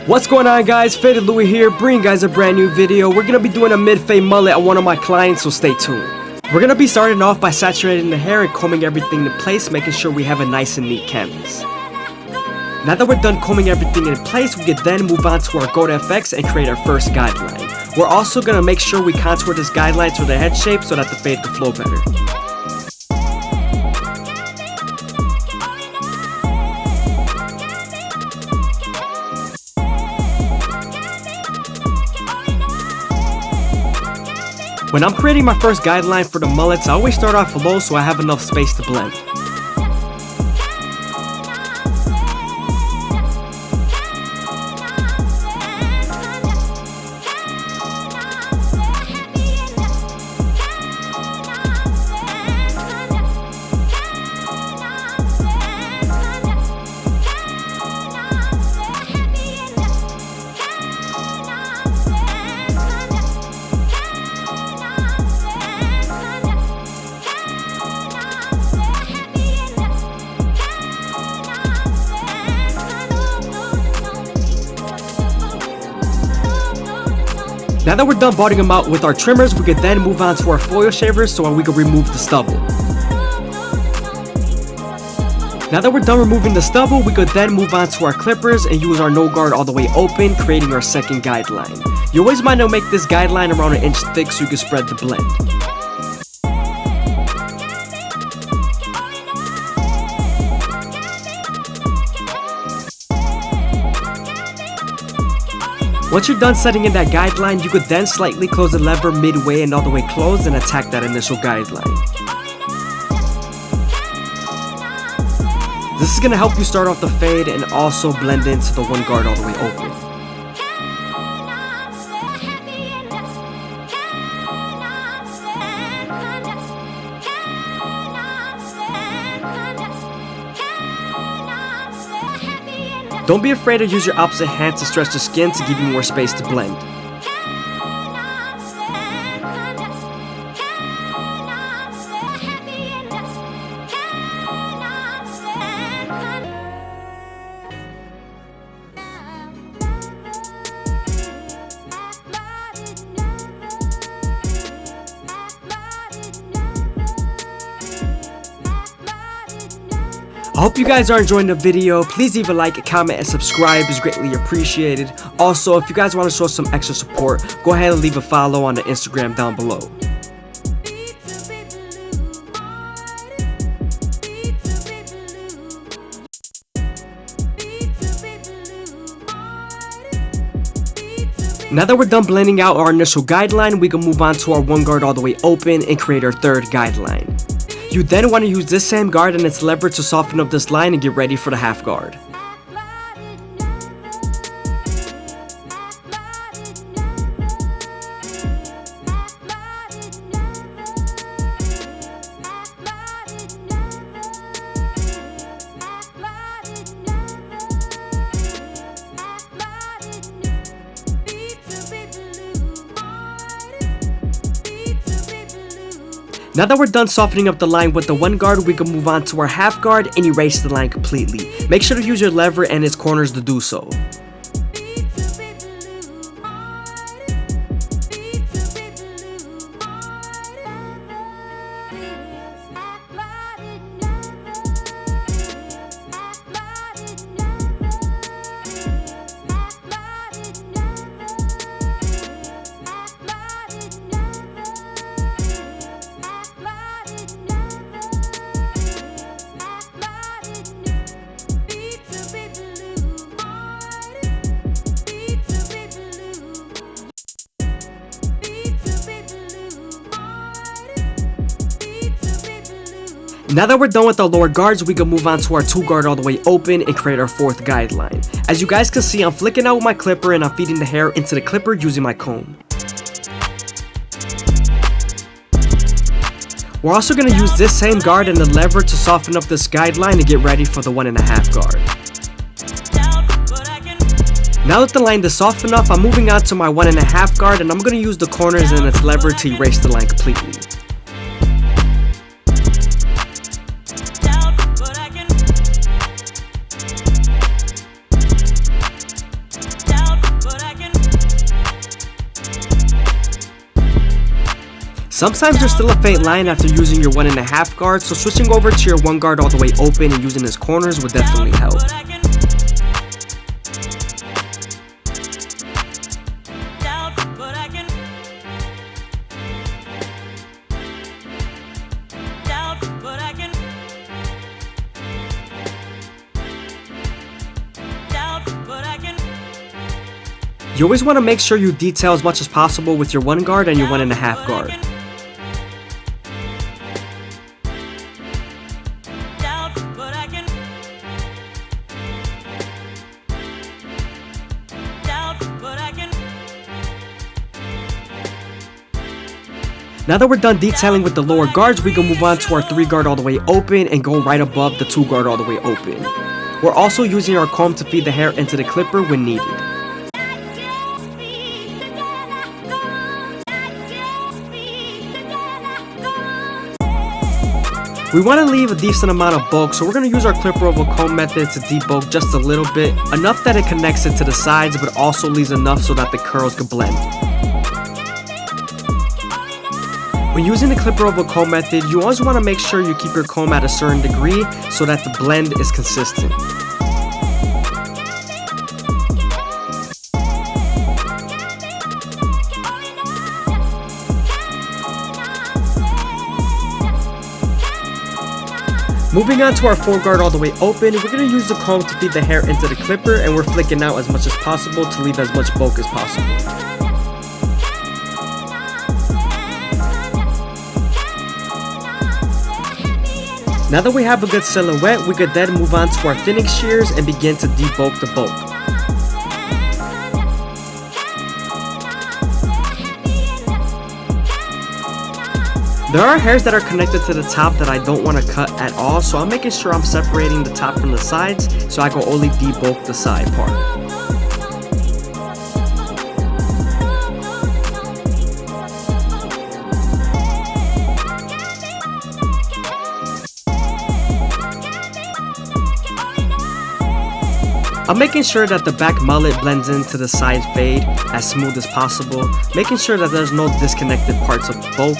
What's going on, guys? FadeitLuie here, bringing you guys a brand new video. We're gonna be doing a mid-fade mullet on one of my clients, so stay tuned. We're gonna be starting off by saturating the hair and combing everything in place, making sure we have a nice and neat canvas. Now that we're done combing everything in place, we can then move on to our GoToFX and create our first guideline. We're also gonna make sure we contour this guideline to the head shape so that the fade can flow better. When I'm creating my first guideline for the mullets, I always start off low so I have enough space to blend. Now that we're done budding them out with our trimmers, we could then move on to our foil shavers so we can remove the stubble. Now that we're done removing the stubble, we could then move on to our clippers and use our no guard all the way open, creating our second guideline. You always want to make this guideline around 1 inch thick so you can spread the blend. Once you're done setting in that guideline, you could then slightly close the lever midway and all the way closed and attack that initial guideline. This is going to help you start off the fade and also blend into the one guard all the way open. Don't be afraid to use your opposite hand to stretch the skin to give you more space to blend. I hope you guys are enjoying the video. Please leave a like, a comment, and subscribe is greatly appreciated. Also, if you guys want to show some extra support, go ahead and leave a follow on the Instagram down below. Now that we're done blending out our initial guideline, we can move on to our one guard all the way open and create our third guideline. You then want to use this same guard and its lever to soften up this line and get ready for the half guard. Now that we're done softening up the line with the one guard, we can move on to our half guard and erase the line completely. Make sure to use your lever and its corners to do so. Now that we're done with our lower guards, we can move on to our two guard all the way open and create our fourth guideline. As you guys can see, I'm flicking out with my clipper and I'm feeding the hair into the clipper using my comb. We're also going to use this same guard and the lever to soften up this guideline and get ready for the 1.5 guard. Now that the line is soft enough, I'm moving on to my 1.5 guard and I'm going to use the corners and its lever to erase the line completely. Sometimes there's still a faint line after using your 1.5 guard, so switching over to your 1 guard all the way open and using his corners would definitely help. You always want to make sure you detail as much as possible with your 1 guard and your 1.5 guard. Now that we're done detailing with the lower guards, we can move on to our 3 guard all the way open and go right above the 2 guard all the way open. We're also using our comb to feed the hair into the clipper when needed. We want to leave a decent amount of bulk, so we're going to use our clipper over comb method to debulk just a little bit, enough that it connects it to the sides, but also leaves enough so that the curls can blend. When using the clipper over comb method, you always want to make sure you keep your comb at a certain degree so that the blend is consistent. Moving on to our 4 guard all the way open, we're going to use the comb to feed the hair into the clipper, and we're flicking out as much as possible to leave as much bulk as possible. Now that we have a good silhouette, we could then move on to our thinning shears and begin to debulk the bulk. There are hairs that are connected to the top that I don't want to cut at all, so I'm making sure I'm separating the top from the sides so I can only debulk the side part. I'm making sure that the back mullet blends into the side fade as smooth as possible, making sure that there's no disconnected parts of the bulk.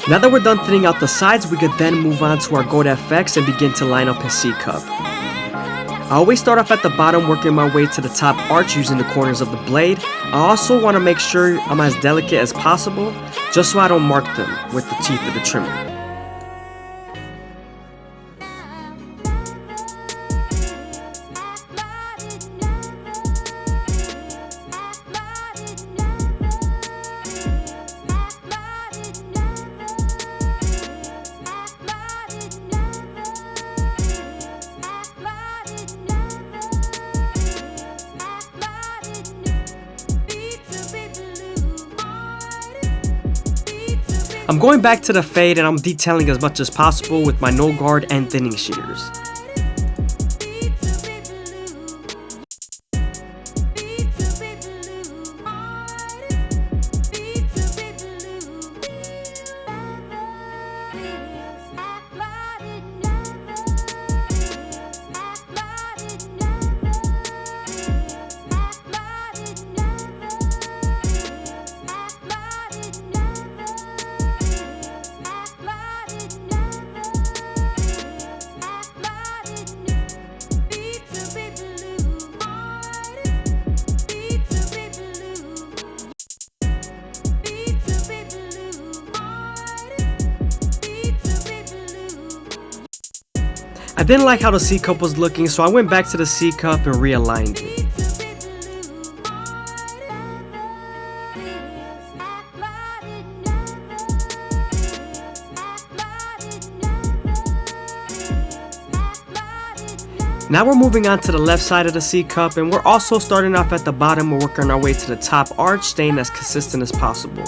Now that we're done thinning out the sides, we could then move on to our Gold FX and begin to line up his C-cup. I always start off at the bottom, working my way to the top arch using the corners of the blade. I also want to make sure I'm as delicate as possible, just so I don't mark them with the teeth of the trimmer. I'm going back to the fade and I'm detailing as much as possible with my no guard and thinning shears. I didn't like how the C-cup was looking, so I went back to the C-cup and realigned it. Now we're moving on to the left side of the C-cup, and we're also starting off at the bottom and working our way to the top arch, staying as consistent as possible.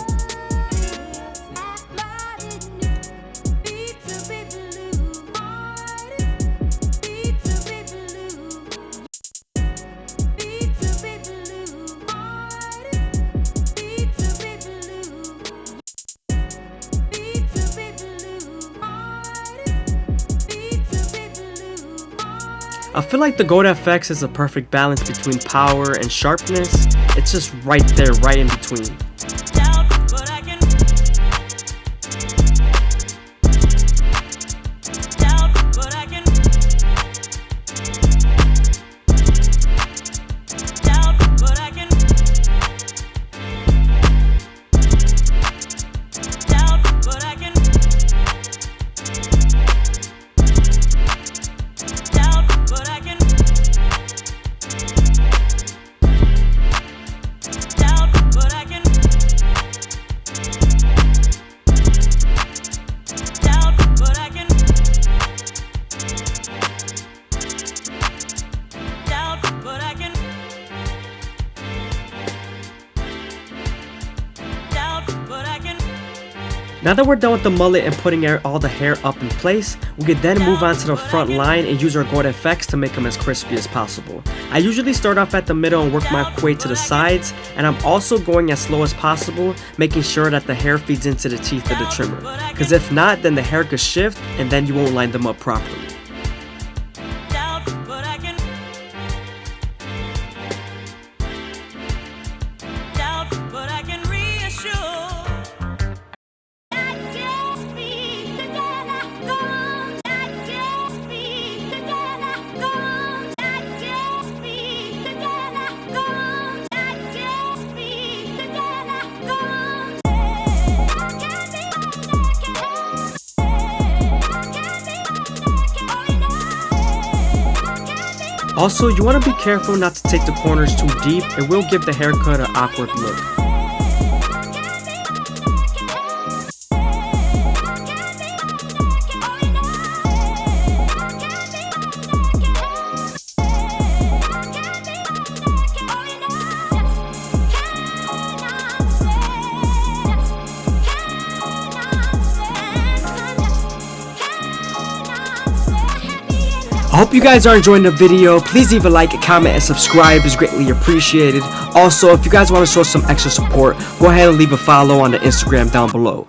I feel like the Gold FX is a perfect balance between power and sharpness. It's just right there, right in between. Now that we're done with the mullet and putting all the hair up in place, we could then move on to the front line and use our Gold FX to make them as crispy as possible. I usually start off at the middle and work my way to the sides, and I'm also going as slow as possible, making sure that the hair feeds into the teeth of the trimmer. Because if not, then the hair could shift and then you won't line them up properly. Also, you want to be careful not to take the corners too deep. It will give the haircut an awkward look. I hope you guys are enjoying the video. Please leave a like, comment, and subscribe is greatly appreciated. Also, if you guys want to show some extra support, go ahead and leave a follow on the Instagram down below.